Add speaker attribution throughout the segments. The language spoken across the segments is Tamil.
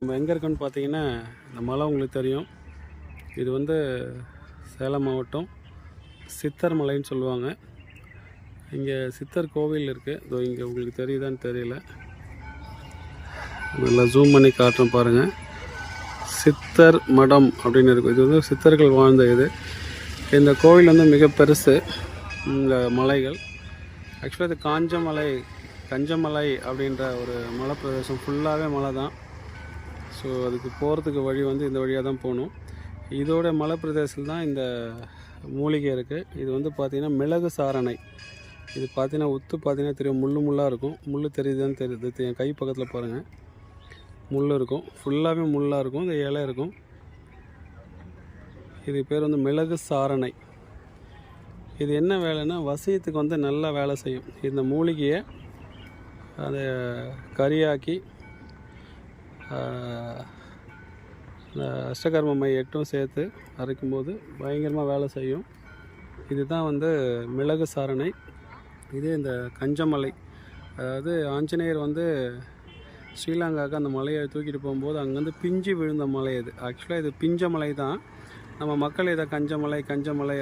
Speaker 1: நம்ம எங்கே இருக்கோன்னு பார்த்தீங்கன்னா, இந்த மலை உங்களுக்கு தெரியும். இது வந்து சேலம் மாவட்டம் சித்தர் மலைன்னு சொல்லுவாங்க. இங்கே சித்தர் கோவில் இருக்குது. இதோ இங்கே உங்களுக்கு தெரியுதான்னு தெரியல. நல்லா ஜூம் பண்ணி காட்டுறேன் பாருங்கள். சித்தர் மடம் அப்படின்னு இருக்குது. இது வந்து சித்தர்கள் வாழ்ந்த இது. இந்த கோவில் வந்து மிக பெருசு. இந்த மலைகள் ஆக்சுவலாக இது கஞ்சமலை அப்படின்ற ஒரு மலை பிரதேசம். ஃபுல்லாகவே மலை தான். ஸோ அதுக்கு போகிறதுக்கு வழி வந்து இந்த வழியாக தான் போகணும். இதோட மலை பிரதேசத்தில் தான் இந்த மூலிகை இருக்குது. இது வந்து பார்த்திங்கன்னா மிளகு சாரணை. இது பார்த்திங்கன்னா பார்த்திங்கன்னா தெரியும், முள்ளாக இருக்கும். முள் தெரியுதுன்னு தெரியுது. என் கை பக்கத்தில் பாருங்கள், முள் இருக்கும். ஃபுல்லாகவே முள்ளாக இருக்கும். இந்த இலை இருக்கும். இது பேர் வந்து மிளகு சாரணை. இது என்ன வேலைன்னா, வசியத்துக்கு வந்து நல்லா வேலை செய்யும். இந்த மூலிகையை அதை கறியாக்கி இந்த அஷ்டகர்ம மை 8 சேர்த்து அரைக்கும்போது பயங்கரமாக வேலை செய்யும். இதுதான் வந்து மிளகு சாரணை. இதே இந்த கஞ்சமலை, அதாவது ஆஞ்சநேயர் வந்து ஸ்ரீலங்காவுக்கு அந்த மலையை தூக்கிட்டு போகும்போது அங்கேருந்து பிஞ்சு விழுந்த மலை இது. ஆக்சுவலாக இது பிஞ்ச மலை தான். நம்ம மக்கள் இதை கஞ்சமலை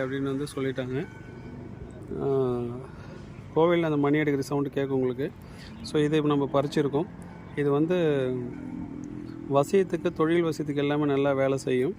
Speaker 1: அப்படின்னு வந்து சொல்லிட்டாங்க. கோவிலில் அந்த மணி அடிக்கிற சவுண்டு கேட்கும் உங்களுக்கு. ஸோ இதை இப்போ நம்ம பறிச்சிருக்கோம். இது வந்து வசியத்துக்கு, தொழில் வசியத்துக்கு எல்லாமே நல்லா வேலை செய்யும்.